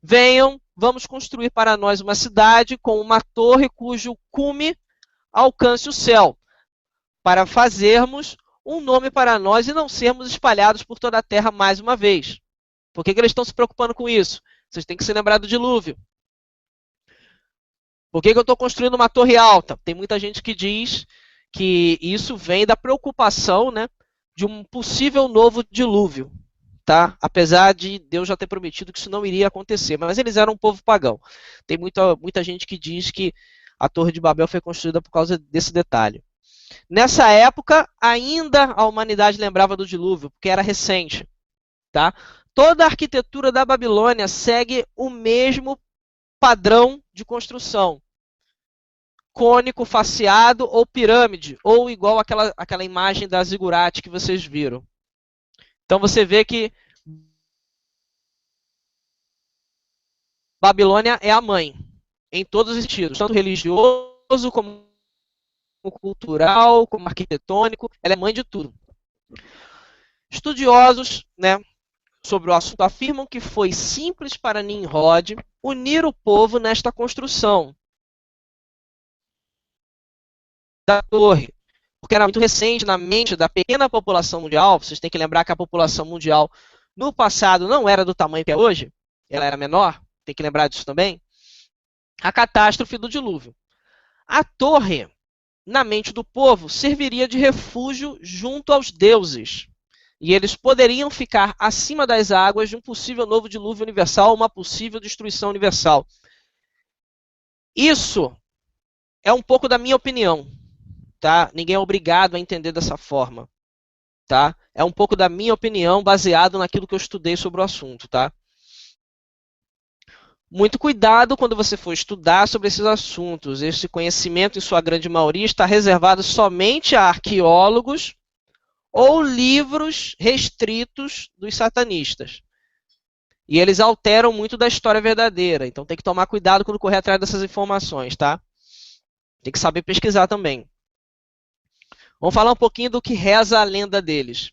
Venham, vamos construir para nós uma cidade com uma torre cujo cume alcance o céu, para fazermos um nome para nós e não sermos espalhados por toda a terra mais uma vez. Por que eles estão se preocupando com isso? Vocês têm que se lembrar do dilúvio. Por que eu estou construindo uma torre alta? Tem muita gente que diz que isso vem da preocupação, né, de um possível novo dilúvio. Tá? Apesar de Deus já ter prometido que isso não iria acontecer, mas eles eram um povo pagão. Tem muita gente que diz que a Torre de Babel foi construída por causa desse detalhe. Nessa época, ainda a humanidade lembrava do dilúvio, porque era recente. Tá? Toda a arquitetura da Babilônia segue o mesmo padrão de construção. Cônico, faceado ou pirâmide, ou igual aquela imagem da zigurate que vocês viram. Então você vê que Babilônia é a mãe, em todos os sentidos, tanto religioso como cultural, como arquitetônico, ela é mãe de tudo. Estudiosos, né, sobre o assunto afirmam que foi simples para Nimrod unir o povo nesta construção da torre, porque era muito recente na mente da pequena população mundial. Vocês têm que lembrar que a população mundial no passado não era do tamanho que é hoje, ela era menor, tem que lembrar disso também. A catástrofe do dilúvio. A torre, na mente do povo, serviria de refúgio junto aos deuses. E eles poderiam ficar acima das águas de um possível novo dilúvio universal, uma possível destruição universal. Isso é um pouco da minha opinião. Tá? Ninguém é obrigado a entender dessa forma. Tá? É um pouco da minha opinião, baseado naquilo que eu estudei sobre o assunto. Tá? Muito cuidado quando você for estudar sobre esses assuntos. Esse conhecimento, em sua grande maioria, está reservado somente a arqueólogos ou livros restritos dos satanistas. E eles alteram muito da história verdadeira. Então tem que tomar cuidado quando correr atrás dessas informações, tá? Tem que saber pesquisar também. Vamos falar um pouquinho do que reza a lenda deles.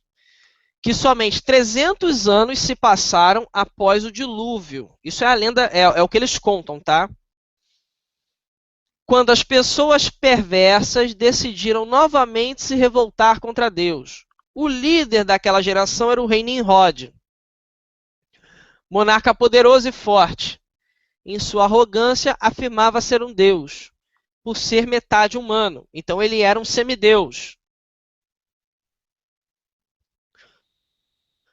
Que somente 300 anos se passaram após o dilúvio. Isso é a lenda, é o que eles contam, tá? Quando as pessoas perversas decidiram novamente se revoltar contra Deus. O líder daquela geração era o rei Nimrod, monarca poderoso e forte. Em sua arrogância, afirmava ser um deus, por ser metade humano. Então ele era um semideus.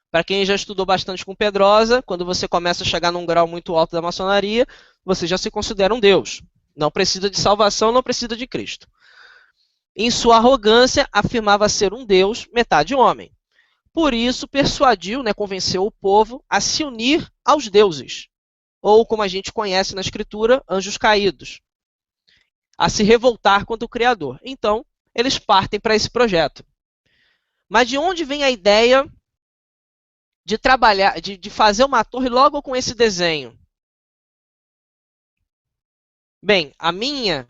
Para quem já estudou bastante com Pedrosa, quando você começa a chegar num grau muito alto da maçonaria, você já se considera um deus. Não precisa de salvação, não precisa de Cristo. Em sua arrogância, afirmava ser um deus, metade homem. Por isso, persuadiu, né, convenceu o povo a se unir aos deuses, ou como a gente conhece na escritura, anjos caídos, a se revoltar contra o Criador. Então, eles partem para esse projeto. Mas de onde vem a ideia de trabalhar, de fazer uma torre logo com esse desenho? Bem,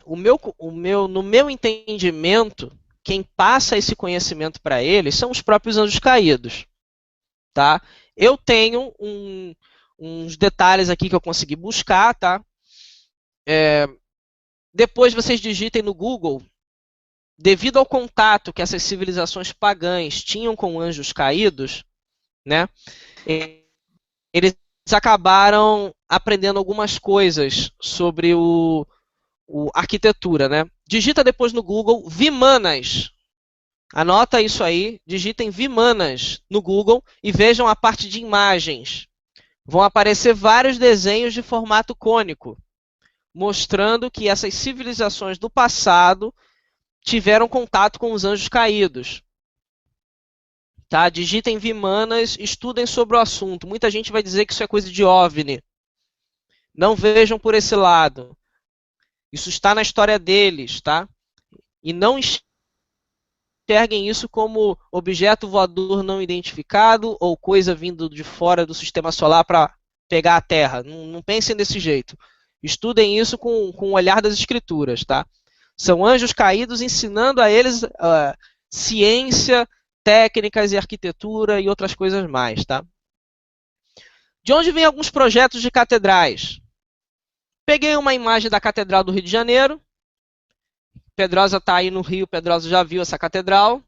no meu entendimento, quem passa esse conhecimento para eles são os próprios anjos caídos, tá? Eu tenho uns detalhes aqui que eu consegui buscar, tá? Depois vocês digitem no Google, devido ao contato que essas civilizações pagãs tinham com anjos caídos, né? Eles acabaram aprendendo algumas coisas sobre a arquitetura, né? Digita depois no Google Vimanas. Anota isso aí, digitem Vimanas no Google e vejam a parte de imagens. Vão aparecer vários desenhos de formato cônico, mostrando que essas civilizações do passado tiveram contato com os anjos caídos. Tá? Digitem Vimanas, estudem sobre o assunto. Muita gente vai dizer que isso é coisa de OVNI. Não vejam por esse lado. Isso está na história deles, tá? E não enxerguem isso como objeto voador não identificado ou coisa vindo de fora do sistema solar para pegar a Terra. Não pensem desse jeito. Estudem isso com o olhar das escrituras, tá? São anjos caídos ensinando a eles ciência, técnicas e arquitetura e outras coisas mais, tá? De onde vêm alguns projetos de catedrais? Peguei uma imagem da Catedral do Rio de Janeiro. Pedrosa está aí no Rio, Pedrosa já viu essa catedral.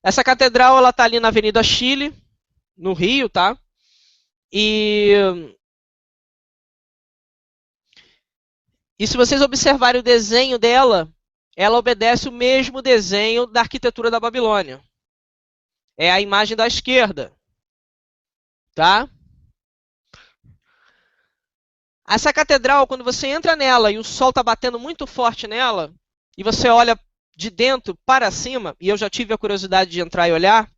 Essa catedral ela está ali na Avenida Chile, no Rio, tá? E se vocês observarem o desenho dela, ela obedece o mesmo desenho da arquitetura da Babilônia. É a imagem da esquerda, tá? Essa catedral, quando você entra nela e o sol está batendo muito forte nela, e você olha de dentro para cima, e eu já tive a curiosidade de entrar e olhar,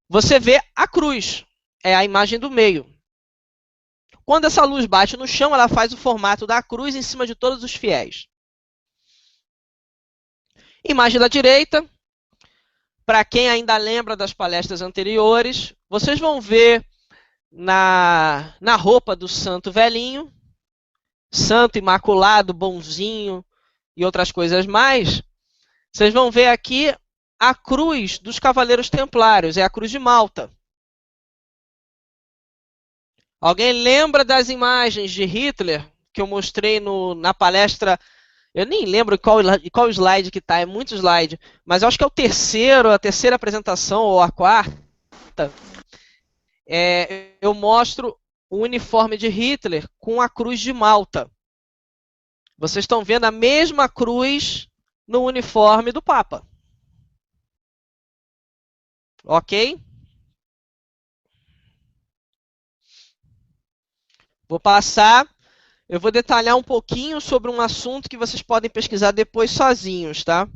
você vê a cruz, é a imagem do meio. Quando essa luz bate no chão, ela faz o formato da cruz em cima de todos os fiéis. Imagem da direita, para quem ainda lembra das palestras anteriores, vocês vão ver na roupa do santo velhinho, santo imaculado, bonzinho e outras coisas mais, vocês vão ver aqui a cruz dos Cavaleiros Templários, é a cruz de Malta. Alguém lembra das imagens de Hitler que eu mostrei na palestra? Eu nem lembro qual slide que está, é muito slide, mas eu acho que é a terceira apresentação, ou a quarta. Eu mostro o uniforme de Hitler com a cruz de Malta. Vocês estão vendo a mesma cruz no uniforme do Papa. Ok? Vou passar. Eu vou detalhar um pouquinho sobre um assunto que vocês podem pesquisar depois sozinhos, tá?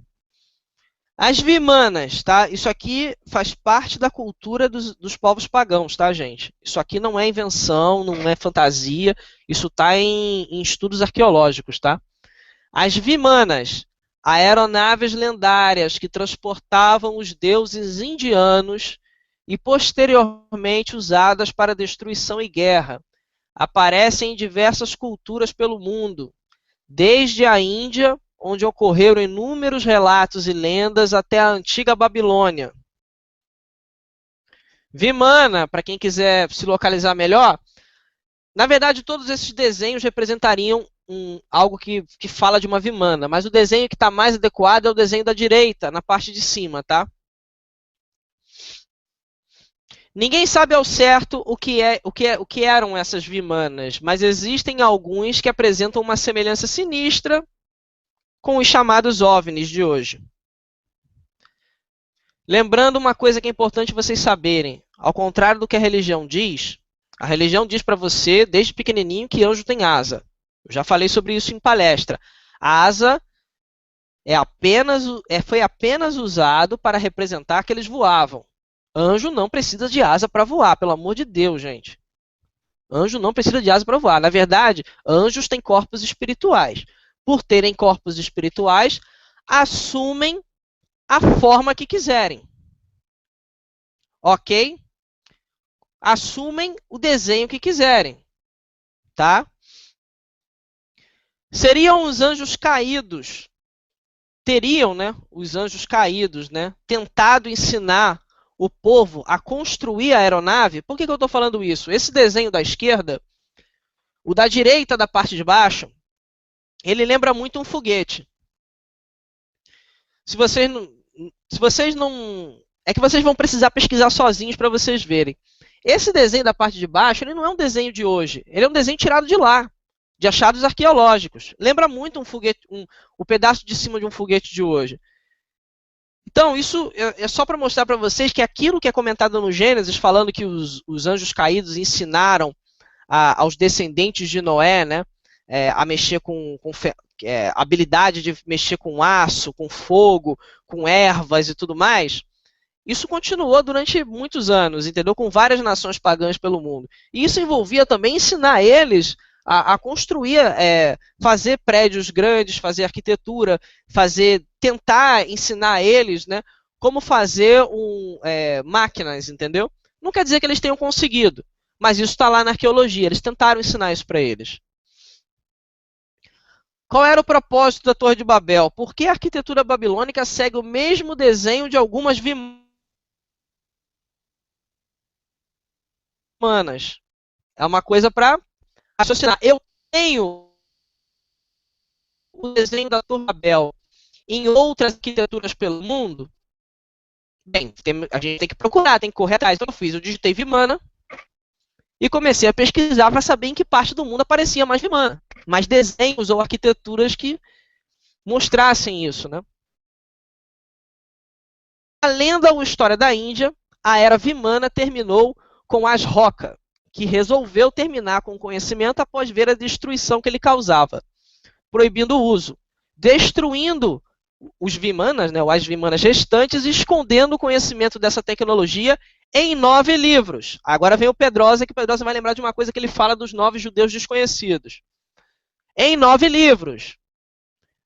As vimanas, tá? Isso aqui faz parte da cultura dos povos pagãos, tá, gente? Isso aqui não é invenção, não é fantasia, isso está em estudos arqueológicos, tá? As vimanas, aeronaves lendárias que transportavam os deuses indianos e posteriormente usadas para destruição e guerra, aparecem em diversas culturas pelo mundo, desde a Índia, onde ocorreram inúmeros relatos e lendas, até a antiga Babilônia. Vimana, para quem quiser se localizar melhor, na verdade todos esses desenhos representariam algo que fala de uma vimana, mas o desenho que está mais adequado é o desenho da direita, na parte de cima, tá? Ninguém sabe ao certo o que eram essas vimanas, mas existem alguns que apresentam uma semelhança sinistra com os chamados OVNIs de hoje. Lembrando uma coisa que é importante vocês saberem, ao contrário do que a religião diz para você, desde pequenininho, que anjo tem asa. Eu já falei sobre isso em palestra. A asa foi apenas usado para representar que eles voavam. Anjo não precisa de asa para voar, pelo amor de Deus, gente. Anjo não precisa de asa para voar. Na verdade, anjos têm corpos espirituais. Por terem corpos espirituais, assumem a forma que quiserem. Ok? Assumem o desenho que quiserem. Tá? Seriam os anjos caídos. Teriam, né, os anjos caídos, né, tentado ensinar o povo a construir a aeronave. Por que eu estou falando isso? Esse desenho da esquerda, o da direita da parte de baixo, ele lembra muito um foguete. Se vocês não... É que vocês vão precisar pesquisar sozinhos para vocês verem. Esse desenho da parte de baixo, ele não é um desenho de hoje. Ele é um desenho tirado de lá, de achados arqueológicos. Lembra muito um foguete, o pedaço de cima de um foguete de hoje. Então, isso é só para mostrar para vocês que aquilo que é comentado no Gênesis, falando que os anjos caídos ensinaram aos descendentes de Noé, né, a mexer com habilidade de mexer com aço, com fogo, com ervas e tudo mais, isso continuou durante muitos anos, entendeu? Com várias nações pagãs pelo mundo. E isso envolvia também ensinar eles a construir, fazer prédios grandes, fazer arquitetura, tentar ensinar eles, né, como fazer máquinas, entendeu? Não quer dizer que eles tenham conseguido, mas isso está lá na arqueologia. Eles tentaram ensinar isso para eles. Qual era o propósito da Torre de Babel? Por que a arquitetura babilônica segue o mesmo desenho de algumas vimanas? humanas. É uma coisa para raciocinar. Eu tenho o desenho da Torre Babel em outras arquiteturas pelo mundo? Bem, a gente tem que procurar, tem que correr atrás. Então eu digitei Vimana e comecei a pesquisar para saber em que parte do mundo aparecia mais Vimana, mais desenhos ou arquiteturas que mostrassem isso, né? A lenda ou história da Índia, a era Vimana terminou com Ashoka, que resolveu terminar com o conhecimento após ver a destruição que ele causava, proibindo o uso, destruindo os Vimanas, né, as Vimanas restantes, e escondendo o conhecimento dessa tecnologia em 9 livros. Agora vem o Pedrosa, que o Pedrosa vai lembrar de uma coisa que ele fala dos 9 judeus desconhecidos. Em 9 livros.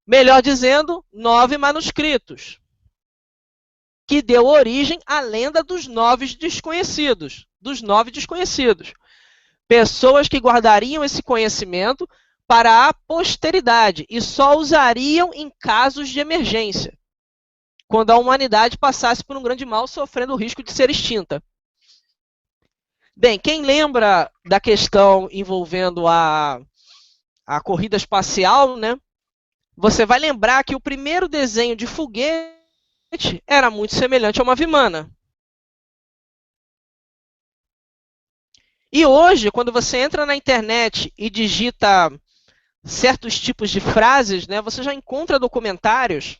Melhor dizendo, 9 manuscritos. Que deu origem à lenda dos 9 desconhecidos. Dos 9 desconhecidos. Pessoas que guardariam esse conhecimento para a posteridade e só usariam em casos de emergência, quando a humanidade passasse por um grande mal, sofrendo o risco de ser extinta. Bem, quem lembra da questão envolvendo a corrida espacial, né? Você vai lembrar que o primeiro desenho de foguete era muito semelhante a uma Vimana. E hoje, quando você entra na internet e digita certos tipos de frases, né, você já encontra documentários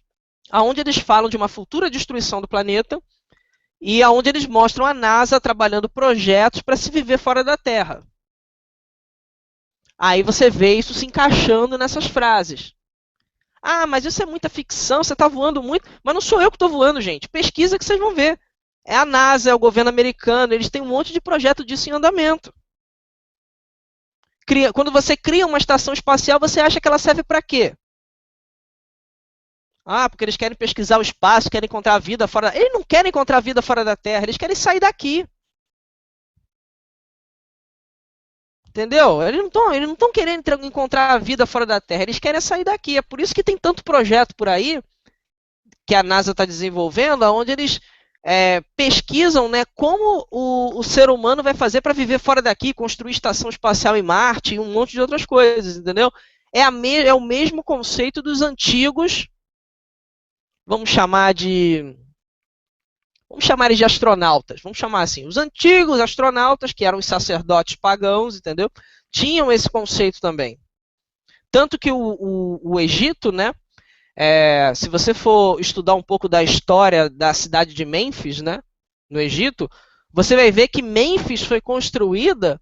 onde eles falam de uma futura destruição do planeta e onde eles mostram a NASA trabalhando projetos para se viver fora da Terra. Aí você vê isso se encaixando nessas frases. Ah, mas isso é muita ficção, você está voando muito. Mas não sou eu que estou voando, gente. Pesquisa que vocês vão ver. É a NASA, é o governo americano, eles têm um monte de projeto disso em andamento. Quando você cria uma estação espacial, você acha que ela serve para quê? Ah, porque eles querem pesquisar o espaço, querem encontrar a vida fora... Eles não querem encontrar a vida fora da Terra, eles querem sair daqui. Entendeu? Eles não estão querendo encontrar a vida fora da Terra, eles querem sair daqui. É por isso que tem tanto projeto por aí que a NASA está desenvolvendo, onde eles pesquisam, né, como o ser humano vai fazer para viver fora daqui, construir estação espacial em Marte e um monte de outras coisas, entendeu? É o mesmo conceito dos antigos, vamos chamar de astronautas, vamos chamar assim, os antigos astronautas, que eram os sacerdotes pagãos, entendeu? Tinham esse conceito também. Tanto que o Egito, né, se você for estudar um pouco da história da cidade de Mênfis, né, no Egito, você vai ver que Mênfis foi construída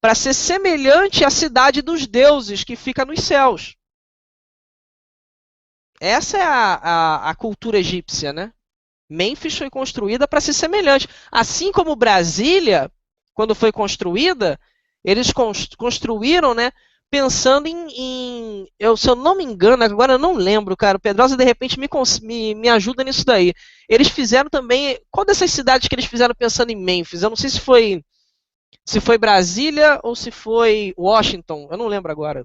para ser semelhante à cidade dos deuses que fica nos céus. Essa é a cultura egípcia, né? Mênfis foi construída para ser semelhante. Assim como Brasília, quando foi construída, eles construíram, né, pensando se eu não me engano, agora eu não lembro, cara, o Pedrosa de repente me ajuda nisso daí. Eles fizeram também, qual dessas cidades que eles fizeram pensando em Mênfis? Eu não sei se foi Brasília ou se foi Washington, eu não lembro agora.